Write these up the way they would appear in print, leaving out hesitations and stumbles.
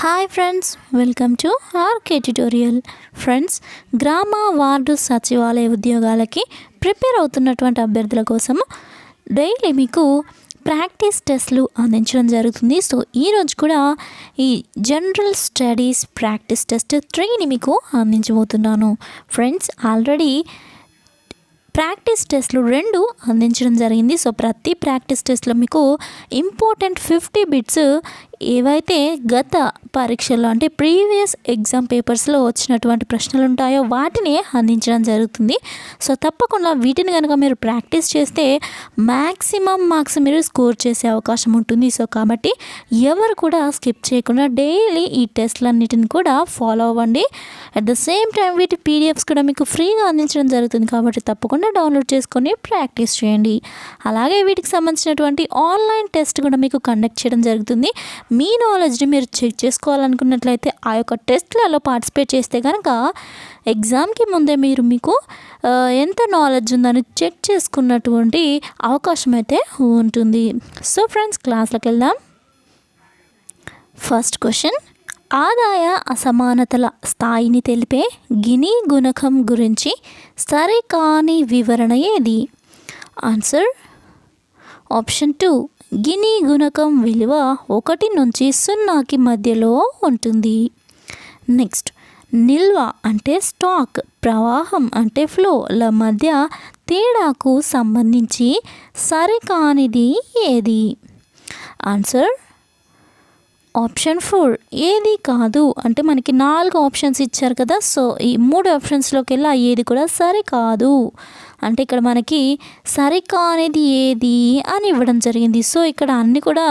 Hi friends, welcome to RK tutorial. Friends, గ్రామ ward సచివాలయ ఉద్యోగాలకి ప్రిపేర్ అవుతున్నటువంటి అభ్యర్థుల కోసం డైలీ మీకు ప్రాక్టీస్ టెస్ట్లు అందించడం జరుగుతుంది. సో ఈరోజు కూడా ఈ జనరల్ స్టడీస్ ప్రాక్టీస్ టెస్ట్ 3ని మీకు అందించబోతున్నాను. ఫ్రెండ్స్, ఆల్రెడీ ప్రాక్టీస్ టెస్ట్లు 2 అందించడం జరిగింది. సో ప్రతి ప్రాక్టీస్ టెస్ట్లో మీకు ఇంపార్టెంట్ 50 బిట్స్ ఏవైతే గత పరీక్షల్లో అంటే ప్రీవియస్ ఎగ్జామ్ పేపర్స్లో వచ్చినటువంటి ప్రశ్నలు ఉంటాయో వాటిని అందించడం జరుగుతుంది. సో తప్పకుండా వీటిని కనుక మీరు ప్రాక్టీస్ చేస్తే మ్యాక్సిమం మార్క్స్ మీరు స్కోర్ చేసే అవకాశం ఉంటుంది. సో కాబట్టి ఎవరు కూడా స్కిప్ చేయకుండా డైలీ ఈ టెస్ట్లన్నిటిని కూడా ఫాలో అవ్వండి. అట్ ద సేమ్ టైం వీటి పీడిఎఫ్స్ కూడా మీకు ఫ్రీగా అందించడం జరుగుతుంది. కాబట్టి తప్పకుండా డౌన్లోడ్ చేసుకొని ప్రాక్టీస్ చేయండి. అలాగే వీటికి సంబంధించినటువంటి ఆన్లైన్ టెస్ట్ కూడా మీకు కండక్ట్ చేయడం జరుగుతుంది. మీ నాలెడ్జ్ని మీరు చెక్ చేసుకోవాలనుకున్నట్లయితే ఆ యొక్క టెస్ట్లలో పార్టిసిపేట్ చేస్తే కనుక ఎగ్జామ్కి ముందే మీకు ఎంత నాలెడ్జ్ ఉందని చెక్ చేసుకున్నటువంటి అవకాశం అయితే ఉంటుంది. సో ఫ్రెండ్స్, క్లాస్లోకి వెళ్దాం. ఫస్ట్ క్వశ్చన్, ఆదాయ అసమానతల స్థాయిని తెలిపే గిని గుణకం గురించి సరికాని వివరణ ఏది? ఆన్సర్ ఆప్షన్ 2, గిని గుణకం విలువ 1 నుంచి 0కి మధ్యలో ఉంటుంది. నెక్స్ట్, నిల్వ అంటే స్టాక్, ప్రవాహం అంటే ఫ్లోల మధ్య తేడాకు సంబంధించి సరికానిది ఏది? ఆన్సర్ ఆప్షన్ 4, ఏది కాదు. అంటే మనకి 4 ఆప్షన్స్ ఇచ్చారు కదా. సో ఈ 3 ఆప్షన్స్లోకి వెళ్ళి ఏది కూడా సరికాదు. అంటే ఇక్కడ మనకి సరికానిది ఏది అని ఇవ్వడం జరిగింది. సో ఇక్కడ అన్నీ కూడా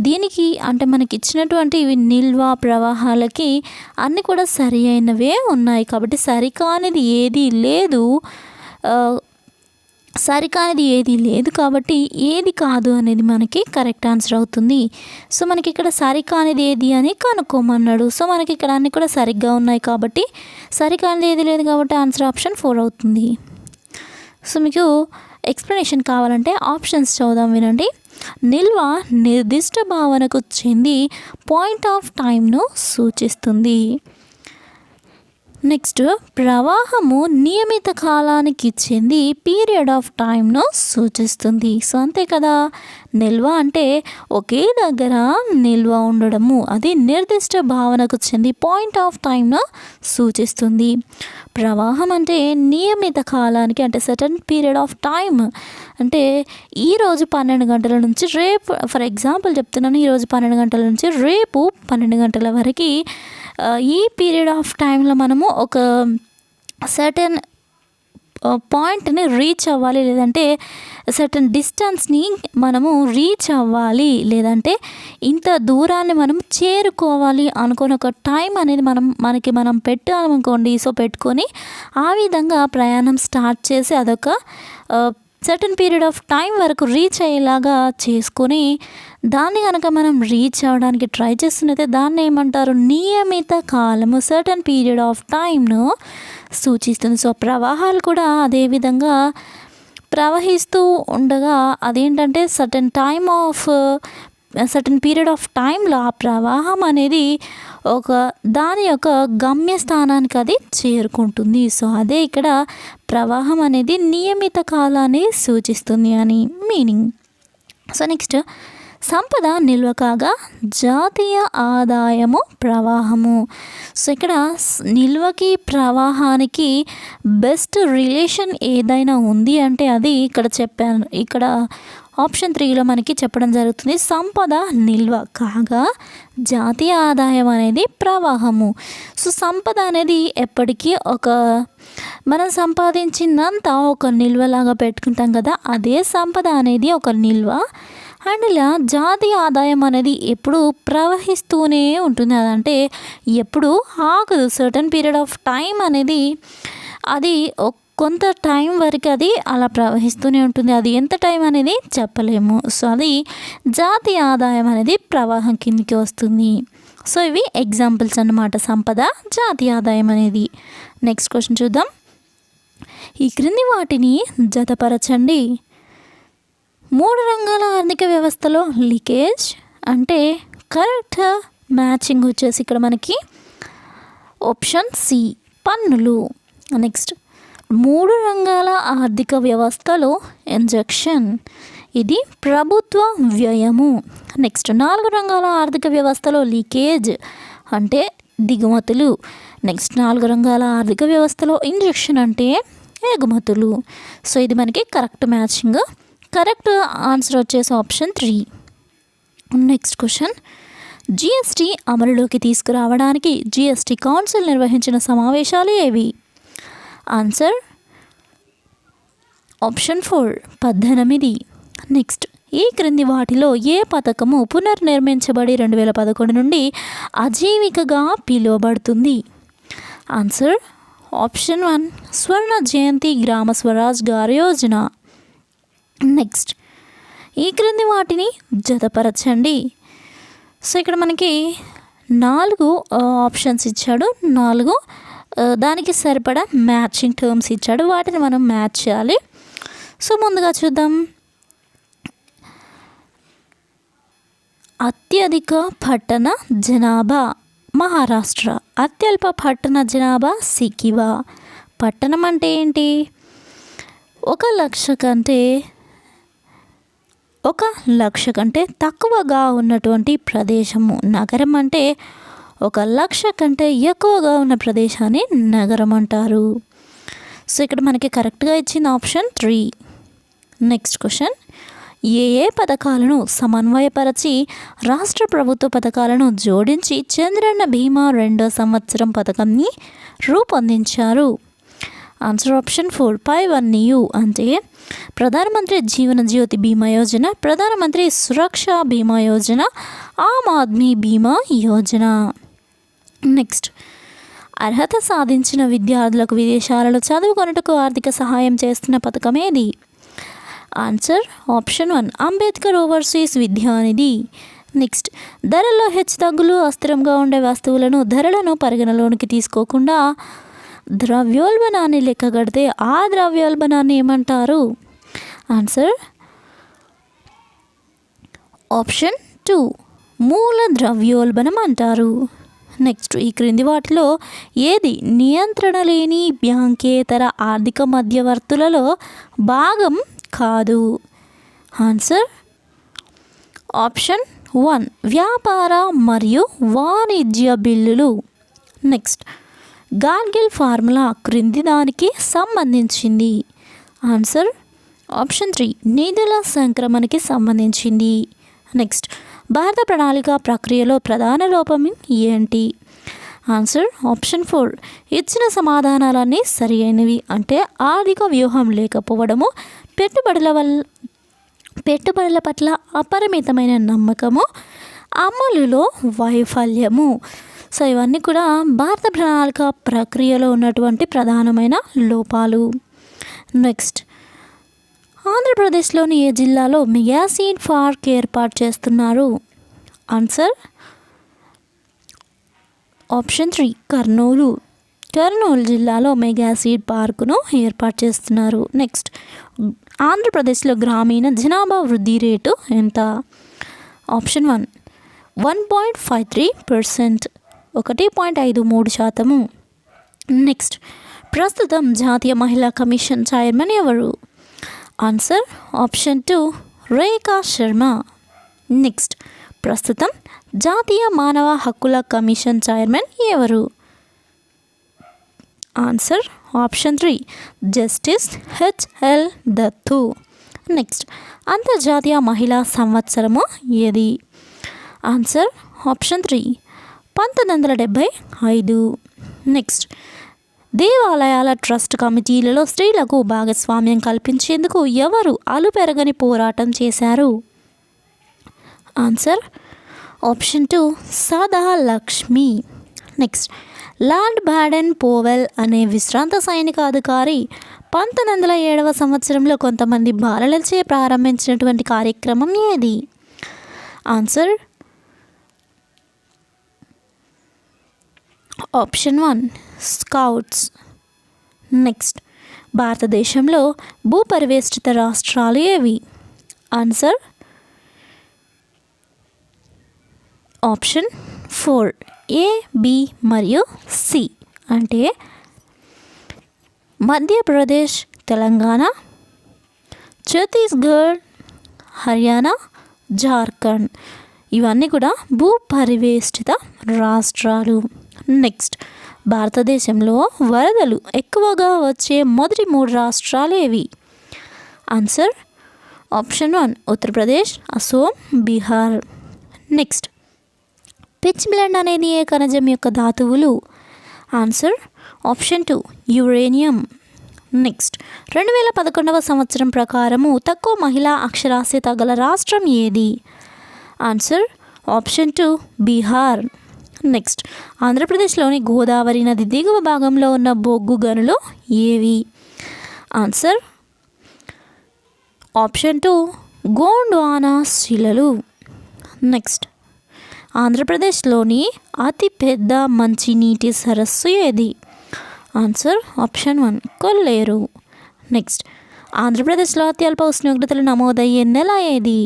దీనికి అంటే మనకి ఇచ్చినటువంటి ఇవి నిల్వ ప్రవాహాలకి అన్నీ కూడా సరి అయినవే ఉన్నాయి. కాబట్టి సరికానిది ఏది లేదు, కాబట్టి ఏది కాదు అనేది మనకి కరెక్ట్ ఆన్సర్ అవుతుంది. సో మనకి ఇక్కడ సరికానిది ఏది అని కనుక్కోమన్నాడు. సో మనకి ఇక్కడ అన్నీ కూడా సరిగ్గా ఉన్నాయి కాబట్టి సరికానిది ఏది లేదు కాబట్టి ఆన్సర్ ఆప్షన్ 4 అవుతుంది. సో మీకు ఎక్స్ప్లెనేషన్ కావాలంటే ఆప్షన్స్ చదువుదాం, వినండి. నిల్వ నిర్దిష్ట భావనకు చెంది పాయింట్ ఆఫ్ టైంను సూచిస్తుంది. నెక్స్ట్, ప్రవాహము నియమిత కాలానికి చెంది పీరియడ్ ఆఫ్ టైంను సూచిస్తుంది. సో అంతే కదా, నిల్వ అంటే ఒకే దగ్గర నిల్వ ఉండడము, అది నిర్దిష్ట భావనకు చెంది పాయింట్ ఆఫ్ టైంను సూచిస్తుంది. ప్రవాహం అంటే నియమిత కాలానికి అంటే సర్టన్ పీరియడ్ ఆఫ్ టైం. అంటే ఈరోజు 12 గంటల నుంచి రేపు, ఫర్ ఎగ్జాంపుల్ చెప్తున్నాను, ఈరోజు 12 గంటల నుంచి రేపు 12 గంటల వరకు ఈ పీరియడ్ ఆఫ్ టైంలో మనము ఒక సర్టెన్ పాయింట్ని రీచ్ అవ్వాలి, లేదంటే సర్టన్ డిస్టెన్స్ని మనము రీచ్ అవ్వాలి, లేదంటే ఇంత దూరాన్ని మనం చేరుకోవాలి అనుకుని ఒక టైం అనేది మనం పెట్టాలనుకోండి. సో పెట్టుకొని ఆ విధంగా ప్రయాణం స్టార్ట్ చేసి అదొక సర్టన్ పీరియడ్ ఆఫ్ టైం వరకు రీచ్ అయ్యేలాగా చేసుకొని దాన్ని కనుక మనం రీచ్ అవ్వడానికి ట్రై చేస్తున్నైతే దాన్ని ఏమంటారు? నియమిత కాలము, సర్టన్ పీరియడ్ ఆఫ్ టైంను సూచిస్తుంది. సో ప్రవాహాలు కూడా అదేవిధంగా ప్రవహిస్తూ ఉండగా అదేంటంటే సర్టన్ పీరియడ్ ఆఫ్ టైంలో ఆ ప్రవాహం అనేది దాని యొక్క గమ్యస్థానానికి అది చేరుకుంటుంది. సో అదే ఇక్కడ ప్రవాహం అనేది నియమిత కాలాన్ని సూచిస్తుంది అని మీనింగ్. సో నెక్స్ట్, సంపద నిల్వ కాగా జాతీయ ఆదాయము ప్రవాహము. సో ఇక్కడ నిల్వకి ప్రవాహానికి బెస్ట్ రిలేషన్ ఏదైనా ఉంది అంటే అది ఇక్కడ చెప్పాను. ఇక్కడ ఆప్షన్ 3లో మనకి చెప్పడం జరుగుతుంది. సంపద నిల్వ కాగా జాతీయ ఆదాయం అనేది ప్రవాహము. సో సంపద అనేది ఎప్పటికీ మనం సంపాదించిందంతా ఒక నిల్వలాగా పెట్టుకుంటాం కదా, అదే సంపద అనేది ఒక నిల్వ. అండ్ ఇలా జాతీయ ఆదాయం అనేది ఎప్పుడు ప్రవహిస్తూనే ఉంటుంది, అదంటే ఎప్పుడు ఆగదు. సర్టన్ పీరియడ్ ఆఫ్ టైం అనేది అది కొంత టైం వరకు అది అలా ప్రవహిస్తూనే ఉంటుంది. అది ఎంత టైం అనేది చెప్పలేము. సో అది జాతీయ ఆదాయం అనేది ప్రవాహం కిందకి వస్తుంది. సో ఇవి ఎగ్జాంపుల్స్ అన్నమాట, సంపద, జాతీయ ఆదాయం అనేది. నెక్స్ట్ క్వశ్చన్ చూద్దాం. ఈ క్రింది వాటిని జతపరచండి. 3 రంగాల ఆర్థిక వ్యవస్థలో లీకేజ్ అంటే కరెక్ట్ మ్యాచింగ్ వచ్చేసి ఇక్కడ మనకి ఆప్షన్ సి పన్నులు. నెక్స్ట్ 3 రంగాల ఆర్థిక వ్యవస్థలో ఇంజెక్షన్, ఇది ప్రభుత్వ వ్యయము. నెక్స్ట్ 4 రంగాల ఆర్థిక వ్యవస్థలో లీకేజ్ అంటే దిగుమతులు. నెక్స్ట్ 4 రంగాల ఆర్థిక వ్యవస్థలో ఇంజెక్షన్ అంటే ఎగుమతులు. సో ఇది మనకి కరెక్ట్ మ్యాచింగ్. కరెక్ట్ ఆన్సర్ వచ్చేసి ఆప్షన్ 3. నెక్స్ట్ క్వశ్చన్, జిఎస్టీ అమలులోకి తీసుకురావడానికి జిఎస్టీ కౌన్సిల్ నిర్వహించిన సమావేశాలు ఏవి? Answer option 4 18. నెక్స్ట్ ఈ క్రింది వాటిలో ఏ పథకము పునర్నిర్మించబడి 2011 నుండి అజీవికగా పిలువబడుతుంది? ఆన్సర్ ఆప్షన్ 1 స్వర్ణ జయంతి గ్రామ స్వరాజ్ గారి యోజన. నెక్స్ట్ ఈ క్రింది వాటిని జతపరచండి. సో ఇక్కడ మనకి 4 ఆప్షన్స్ ఇచ్చాడు, 4 దానికి సరిపడా మ్యాచింగ్ టర్మ్స్ ఇచ్చాడు, వాటిని మనం మ్యాచ్ చేయాలి. సో ముందుగా చూద్దాం. అత్యధిక పట్టణ జనాభా మహారాష్ట్ర, అత్యల్ప పట్టణ జనాభా సికివా. పట్టణం అంటే ఏంటి? 1,00,000 కంటే తక్కువగా ఉన్నటువంటి ప్రదేశము. నగరం అంటే 1,00,000 కంటే ఎక్కువగా ఉన్న ప్రదేశాన్ని నగరం అంటారు. సో ఇక్కడ మనకి కరెక్ట్గా ఇచ్చింది ఆప్షన్ 3. నెక్స్ట్ క్వశ్చన్, ఏ పథకాలను సమన్వయపరచి రాష్ట్ర ప్రభుత్వ పథకాలను జోడించి చంద్రన్న బీమా 2వ సంవత్సరం పథకాన్ని రూపొందించారు? ఆన్సర్ ఆప్షన్ 4 పైవన్యు అంటే ప్రధానమంత్రి జీవన జ్యోతి బీమా యోజన, ప్రధానమంత్రి సురక్ష బీమా యోజన, ఆమ్ ఆద్మీ బీమా యోజన. నెక్స్ట్ అర్హత సాధించిన విద్యార్థులకు విదేశాలలో చదువుకొనుటకు ఆర్థిక సహాయం చేస్తున్న పథకం ఏది? Answer option 1 Ambedkar overseas Vidyanidhi. Next ధరల్లో హెచ్చుతగ్గులు, అస్థిరంగా ఉండే వస్తువులను ధరలను పరిగణలోనికి తీసుకోకుండా ద్రవ్యోల్బణాన్ని లెక్కగడితే ఆ ద్రవ్యోల్బణాన్ని ఏమంటారు? ఆన్సర్ ఆప్షన్ 2 మూల ద్రవ్యోల్బణం అంటారు. నెక్స్ట్ ఈ క్రింది వాటిలో ఏది నియంత్రణ లేని బ్యాంకేతర ఆర్థిక మధ్యవర్తులలో భాగం కాదు? ఆన్సర్ ఆప్షన్ 1 వ్యాపార మరియు వాణిజ్య బిల్లులు. నెక్స్ట్ గాడ్గిల్ ఫార్ములా క్రింది దానికి సంబంధించింది? ఆన్సర్ ఆప్షన్ 3 నిధుల సంక్రమణకి సంబంధించింది. నెక్స్ట్ భారత ప్రణాళిక ప్రక్రియలో ప్రధాన లోపం ఏంటి? ఆన్సర్ ఆప్షన్ 4 ఇచ్చిన సమాధానాలన్నీ సరి అయినవి అంటే ఆర్థిక వ్యూహం లేకపోవడము, పెట్టుబడుల పట్ల అపరిమితమైన నమ్మకము, అమలులో వైఫల్యము. సో ఇవన్నీ కూడా భారత ప్రణాళిక ప్రక్రియలో ఉన్నటువంటి ప్రధానమైన లోపాలు. నెక్స్ట్ ఆంధ్రప్రదేశ్లోని ఏ జిల్లాలో మెగా సీడ్ పార్క్ ఏర్పాటు చేస్తున్నారు? ఆన్సర్ ఆప్షన్ 3 కర్నూలు జిల్లాలో మెగా సీడ్ పార్కును ఏర్పాటు చేస్తున్నారు. నెక్స్ట్ ఆంధ్రప్రదేశ్లో గ్రామీణ జనాభా వృద్ధి రేటు ఎంత? ఆప్షన్ 1 1.53%, 1.53%. నెక్స్ట్ ప్రస్తుతం జాతీయ మహిళా కమిషన్ చైర్మన్ ఎవరు? ఆన్సర్ ఆప్షన్ 2 రేఖా శర్మ. నెక్స్ట్ ప్రస్తుతం జాతీయ మానవ హక్కుల కమిషన్ చైర్మన్ ఎవరు? Answer option 3 justice HL Dattu. Next అంతర్జాతీయ మహిళా సంవత్సరము ఏది? Answer option 3 1975. నెక్స్ట్ దేవాలయాల ట్రస్ట్ కమిటీలలో స్త్రీలకు భాగస్వామ్యం కల్పించేందుకు ఎవరు అలుపెరగని పోరాటం చేశారు? ఆన్సర్ ఆప్షన్ 2 సదా Lakshmi. Next lord Baden Powell అనే విశ్రాంత సైనిక అధికారి 1907వ సంవత్సరంలో కొంతమంది బాలలచే ప్రారంభించినటువంటి కార్యక్రమం ఏది? Answer option 1 scouts. నెక్స్ట్ భారతదేశంలో భూపరివేష్టిత రాష్ట్రాలు ఏవి? ఆన్సర్ ఆప్షన్ ఫోర్, ఏ, బి మరియు సి. అంటే మధ్యప్రదేశ్, తెలంగాణ, ఛత్తీస్గఢ్, హర్యానా, జార్ఖండ్. ఇవన్నీ కూడా భూపరివేష్టిత రాష్ట్రాలు. నెక్స్ట్, భారతదేశంలో వరదలు ఎక్కువగా వచ్చే మొదటి 3 రాష్ట్రాలు ఏవి? Answer option 1 Uttar Pradesh, Assam, Bihar. Next, pitchblende అనేది ఏ ఖనిజం యొక్క ధాతువులు? Answer option 2 uranium. నెక్స్ట్, 2011 సంవత్సరం ప్రకారము తక్కువ మహిళా అక్షరాస్యత గల రాష్ట్రం ఏది? Answer option 2 Bihar. నెక్స్ట్, ఆంధ్రప్రదేశ్లోని గోదావరి నది దిగువ భాగంలో ఉన్న బొగ్గు గనులు ఏవి? ఆన్సర్ ఆప్షన్ 2 గోండ్వానా శిలలు. నెక్స్ట్, ఆంధ్రప్రదేశ్లోని అతిపెద్ద మంచినీటి సరస్సు ఏది? ఆన్సర్ ఆప్షన్ 1 కొల్లేరు. నెక్స్ట్, ఆంధ్రప్రదేశ్లో అత్యల్ప ఉష్ణోగ్రతలు నమోదయ్యే నెల ఏది?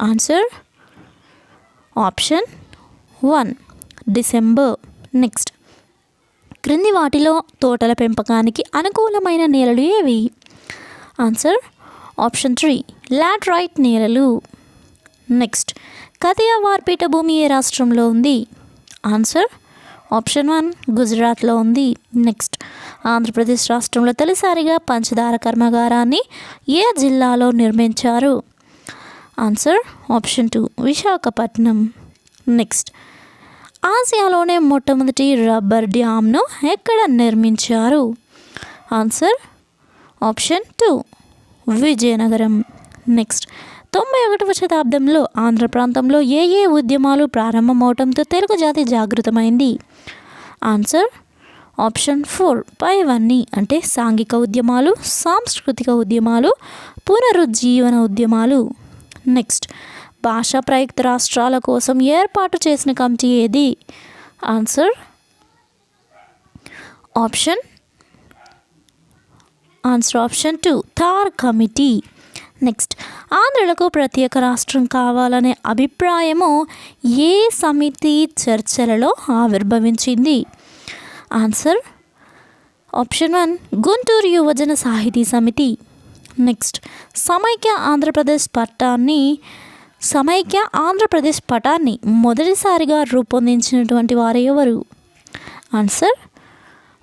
Answer option 1 December. నెక్స్ట్, క్రింది వాటిలో తోటల పెంపకానికి అనుకూలమైన నేలలు ఏవి? ఆన్సర్ ఆప్షన్ 3 లాటరైట్ నేలలు. నెక్స్ట్, కతియావార్ పీఠభూమి ఏ రాష్ట్రంలో ఉంది? ఆన్సర్ ఆప్షన్ 1 గుజరాత్లో ఉంది. నెక్స్ట్, ఆంధ్రప్రదేశ్ రాష్ట్రంలో తొలిసారిగా పంచదార కర్మాగారాన్ని ఏ జిల్లాలో నిర్మించారు? Answer option 2 Visakhapatnam. నెక్స్ట్, ఆసియాలోనే మొట్టమొదటి రబ్బర్ డ్యామ్ను ఎక్కడ నిర్మించారు? Answer option 2 Vizianagaram. నెక్స్ట్, 91వ శతాబ్దంలో ఆంధ్ర ప్రాంతంలో ఏ ఏ ఉద్యమాలు ప్రారంభమవడంతో తెలుగు జాతి జాగృతమైంది? ఆన్సర్ ఆప్షన్ 4 పైవన్నీ. అంటే సాంఘిక ఉద్యమాలు, సాంస్కృతిక ఉద్యమాలు, పునరుజ్జీవన ఉద్యమాలు. నెక్స్ట్, భాషా ప్రయుక్త రాష్ట్రాల కోసం ఏర్పాటు చేసిన కమిటీ ఏది? Answer option 2 Dhar committee. Next, ఆంధ్రులకు ప్రత్యేక రాష్ట్రం కావాలనే అభిప్రాయము ఏ సమితి చర్చలలో ఆవిర్భవించింది? ఆన్సర్ ఆప్షన్ 1 గుంటూరు యువజన సాహితీ సమితి. నెక్స్ట్, సమైక్య ఆంధ్రప్రదేశ్ పటాన్ని మొదటిసారిగా రూపొందించినటువంటి వారు ఎవరు? ఆన్సర్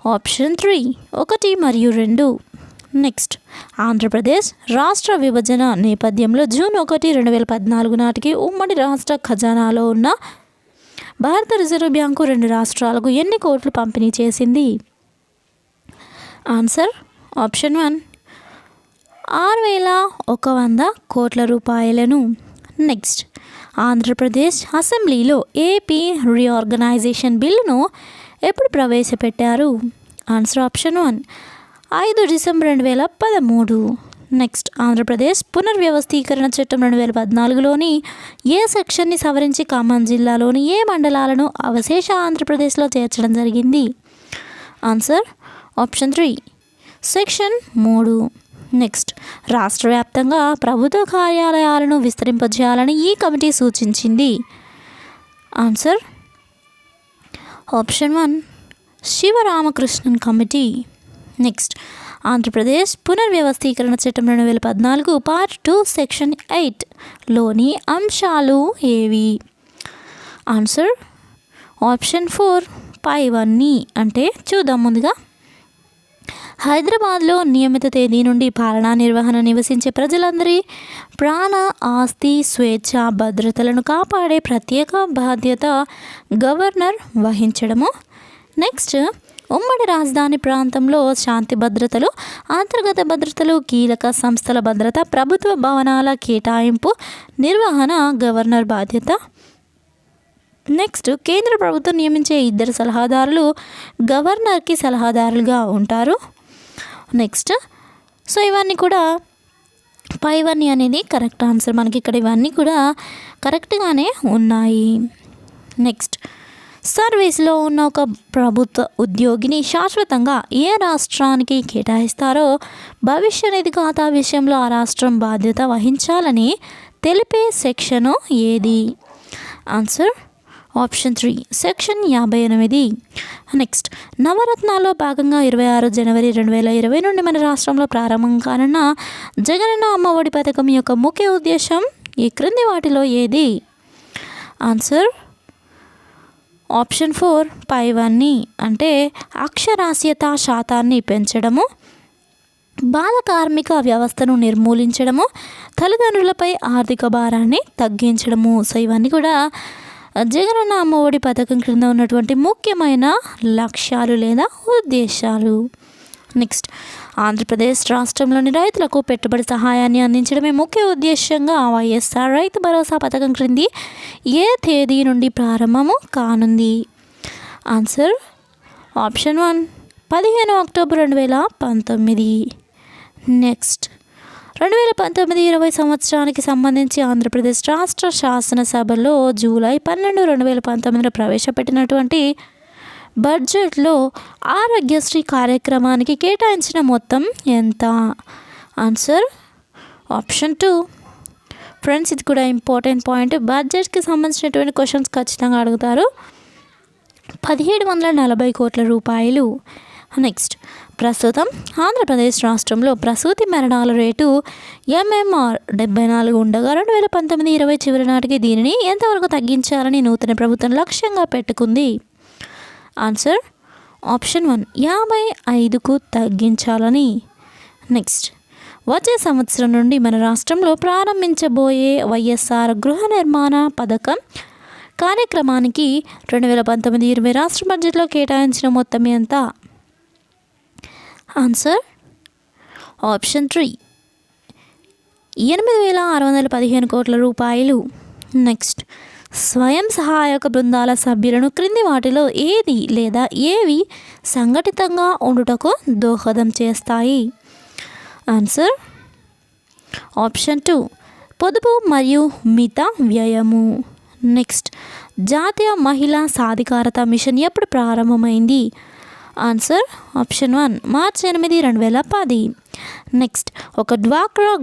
ఆప్షన్ 3 1 మరియు 2. నెక్స్ట్, ఆంధ్రప్రదేశ్ రాష్ట్ర విభజన నేపథ్యంలో జూన్ 1, 2014 నాటికి ఉమ్మడి రాష్ట్ర ఖజానాలో ఉన్న భారత రిజర్వ్ బ్యాంకు 2 రాష్ట్రాలకు ఎన్ని కోట్లు పంపిణీ చేసింది? ఆన్సర్ ఆప్షన్ 1 6,100 కోట్ల రూపాయలను. నెక్స్ట్, ఆంధ్రప్రదేశ్ అసెంబ్లీలో ఏపీ రీఆర్గనైజేషన్ బిల్లును ఎప్పుడు ప్రవేశపెట్టారు? Answer option 1 5 December 2013. Next, Andhra Pradesh పునర్వ్యవస్థీకరణ చట్టం 2014లోని ఏ సెక్షన్ని సవరించి ఖమ్మం జిల్లాలోని ఏ మండలాలను అవశేష ఆంధ్రప్రదేశ్లో చేర్చడం జరిగింది? Answer option 3 section 3. నెక్స్ట్, రాష్ట్ర వ్యాప్తంగా ప్రభుత్వ కార్యాలయాలను విస్తరింపజేయాలని ఈ కమిటీ సూచించింది? Answer option 1 Sivaramakrishnan committee. Next, Andhra Pradesh పునర్వ్యవస్థీకరణ చట్టం 2014 పార్ట్ 2 సెక్షన్ 8లోని అంశాలు ఏవి? ఆన్సర్ ఆప్షన్ 4 పైవన్నీ. అంటే చూద్దాం. ముందుగా, హైదరాబాద్లో నియమిత తేదీ నుండి పాలనా నిర్వహణ నివసించే ప్రజలందరి ప్రాణ, ఆస్తి, స్వేచ్ఛ, భద్రతలను కాపాడే ప్రత్యేక బాధ్యత గవర్నర్ వహించడము. నెక్స్ట్, ఉమ్మడి రాజధాని ప్రాంతంలో శాంతి భద్రతలు, అంతర్గత భద్రతలు, కీలక సంస్థల భద్రత, ప్రభుత్వ భవనాల కేటాయింపు, నిర్వహణ గవర్నర్ బాధ్యత. నెక్స్ట్, కేంద్ర ప్రభుత్వం నియమించే 2 సలహాదారులు గవర్నర్కి సలహాదారులుగా ఉంటారు. నెక్స్ట్, సో ఇవన్నీ కూడా పైవన్నీ అనేది కరెక్ట్ ఆన్సర్. మనకి ఇక్కడ ఇవన్నీ కూడా కరెక్ట్గానే ఉన్నాయి. నెక్స్ట్, సర్వీస్లో ఉన్న ఒక ప్రభుత్వ ఉద్యోగిని శాశ్వతంగా ఏ రాష్ట్రానికి కేటాయిస్తారో భవిష్య నిధి ఖాతా విషయంలో ఆ రాష్ట్రం బాధ్యత వహించాలని తెలిపే సెక్షను ఏది? Answer option 3 section 58. నెక్స్ట్ నవరత్నాల్లో భాగంగా 26 జనవరి 2020 నుండి మన రాష్ట్రంలో ప్రారంభం కానున్న జగనన్న అమ్మఒడి పథకం యొక్క ముఖ్య ఉద్దేశం ఈ క్రింది వాటిలో ఏది? ఆన్సర్ ఆప్షన్ 4 పైవన్నీ, అంటే అక్షరాస్యత శాతాన్ని పెంచడము, బాల కార్మిక వ్యవస్థను నిర్మూలించడము, తల్లిదండ్రులపై ఆర్థిక భారాన్ని తగ్గించడము. సో ఇవన్నీ కూడా జగనన్న అమ్మఒడి పథకం క్రింద ఉన్నటువంటి ముఖ్యమైన లక్ష్యాలు లేదా ఉద్దేశాలు. నెక్స్ట్ ఆంధ్రప్రదేశ్ రాష్ట్రంలోని రైతులకు పెట్టుబడి సహాయాన్ని అందించడమే ముఖ్య ఉద్దేశంగా వైఎస్ఆర్ రైతు భరోసా పథకం క్రింది ఏ తేదీ నుండి ప్రారంభము కానుంది? Answer option 1 15 October 2019. నెక్స్ట్ 2019-20 సంవత్సరానికి సంబంధించి ఆంధ్రప్రదేశ్ రాష్ట్ర శాసనసభలో జూలై 12, 2019 ప్రవేశపెట్టినటువంటి బడ్జెట్లో ఆరోగ్యశ్రీ కార్యక్రమానికి కేటాయించిన మొత్తం ఎంత? Answer option 2. ఫ్రెండ్స్ ఇది కూడా ఇంపార్టెంట్ పాయింట్, బడ్జెట్కి సంబంధించినటువంటి క్వశ్చన్స్ ఖచ్చితంగా అడుగుతారు. 1740 కోట్ల రూపాయలు. నెక్స్ట్ ప్రస్తుతం ఆంధ్రప్రదేశ్ రాష్ట్రంలో ప్రసూతి మరణాల రేటు MMR 74 ఉండగా 2019-20 చివరి నాటికి దీనిని ఎంతవరకు తగ్గించాలని నూతన ప్రభుత్వం లక్ష్యంగా పెట్టుకుంది? ఆన్సర్ ఆప్షన్ 1 55కు తగ్గించాలని. నెక్స్ట్ వచ్చే సంవత్సరం నుండి మన రాష్ట్రంలో ప్రారంభించబోయే వైఎస్ఆర్ గృహ నిర్మాణ పథకం కార్యక్రమానికి 2019-20 రాష్ట్ర బడ్జెట్లో కేటాయించిన మొత్తం ఎంత? ఆన్సర్ ఆప్షన్ 3 8615 కోట్ల రూపాయలు. నెక్స్ట్ స్వయం సహాయక బృందాల సభ్యులను క్రింది వాటిలో ఏది లేదా ఏవి సంఘటితంగా ఉండుటకు దోహదం చేస్తాయి? ఆన్సర్ ఆప్షన్ 2 పొదుపు మరియు మిత వ్యయము. నెక్స్ట్ జాతీయ మహిళా సాధికారత మిషన్ ఎప్పుడు ప్రారంభమైంది? ఆన్సర్ ఆప్షన్ 1 మార్చి 8, 2010. నెక్స్ట్ ఒక డ్వాక్రా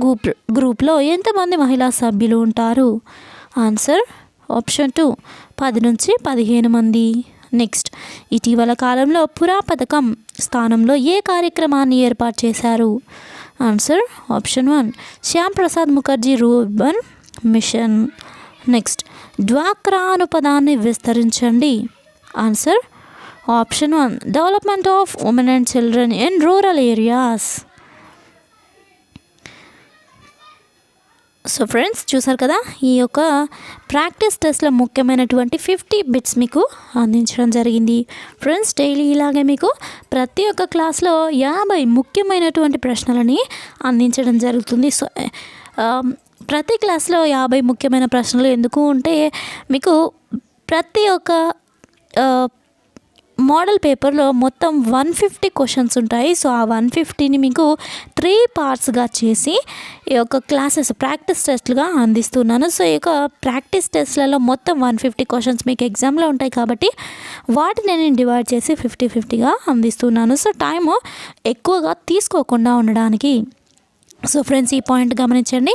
గ్రూప్లో ఎంతమంది మహిళా సభ్యులు ఉంటారు? ఆన్సర్ ఆప్షన్ 2 10 నుంచి 15 మంది. నెక్స్ట్ ఇటీవల కాలంలో పురా పథకం స్థానంలో ఏ కార్యక్రమాన్ని ఏర్పాటు చేశారు? Answer option 1 Shyam Prasad Mukherjee rurban mission. Next డ్వాక్రా అను పదాన్ని విస్తరించండి. Answer option 1 development of women and children in rural areas. So friends చూసారు కదా, ఈ యొక్క ప్రాక్టీస్ టెస్ట్లో ముఖ్యమైనటువంటి 50 బిట్స్ మీకు అందించడం జరిగింది. ఫ్రెండ్స్ డైలీ ఇలాగే మీకు ప్రతి ఒక్క క్లాస్లో 50 ముఖ్యమైనటువంటి ప్రశ్నలని అందించడం జరుగుతుంది. సో ప్రతి క్లాస్లో 50 ముఖ్యమైన ప్రశ్నలు ఎందుకు ఉంటే మీకు ప్రతి ఒక్క మోడల్ పేపర్లో మొత్తం 150 క్వశ్చన్స్ ఉంటాయి. సో ఆ 150ని మీకు 3 పార్ట్స్గా చేసి ఈ యొక్క క్లాసెస్ ప్రాక్టీస్ టెస్ట్లుగా అందిస్తున్నాను. సో ఈ యొక్క ప్రాక్టీస్ టెస్ట్లలో మొత్తం 150 క్వశ్చన్స్ మీకు ఎగ్జామ్లో ఉంటాయి కాబట్టి వాటిని నేను డివైడ్ చేసి 50-50గా అందిస్తున్నాను. సో టైము ఎక్కువగా తీసుకోకుండా ఉండడానికి. సో ఫ్రెండ్స్ ఈ పాయింట్ గమనించండి.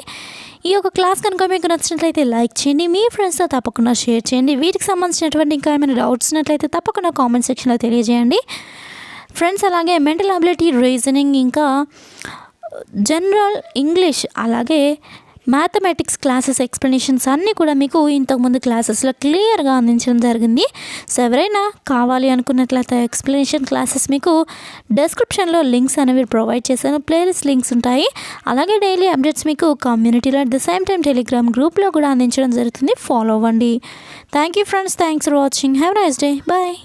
ఈ యొక్క క్లాస్ కనుక మీకు నచ్చినట్లయితే లైక్ చేయండి, మీ ఫ్రెండ్స్తో తప్పకుండా షేర్ చేయండి. వీటికి సంబంధించినటువంటి ఇంకా ఏమైనా డౌట్స్ ఉన్నట్లయితే తప్పకుండా కామెంట్ సెక్షన్లో తెలియజేయండి ఫ్రెండ్స్. అలాగే మెంటల్ అబిలిటీ, రీజనింగ్, ఇంకా జనరల్ ఇంగ్లీష్, అలాగే మ్యాథమెటిక్స్ క్లాసెస్ ఎక్స్ప్లెనేషన్స్ అన్నీ కూడా మీకు ఇంతకుముందు క్లాసెస్లో క్లియర్గా అందించడం జరిగింది. సో ఎవరైనా కావాలి అనుకున్నట్లయితే ఎక్స్ప్లెనేషన్ క్లాసెస్ మీకు డిస్క్రిప్షన్లో లింక్స్ అనేవి ప్రొవైడ్ చేశాను, ప్లేలిస్ట్ లింక్స్ ఉంటాయి. అలాగే డైలీ అప్డేట్స్ మీకు కమ్యూనిటీలో at the same time Telegram గ్రూప్లో కూడా అందించడం జరుగుతుంది. ఫాలో అవ్వండి. Thank you friends, thanks for watching. Have nice day. Bye.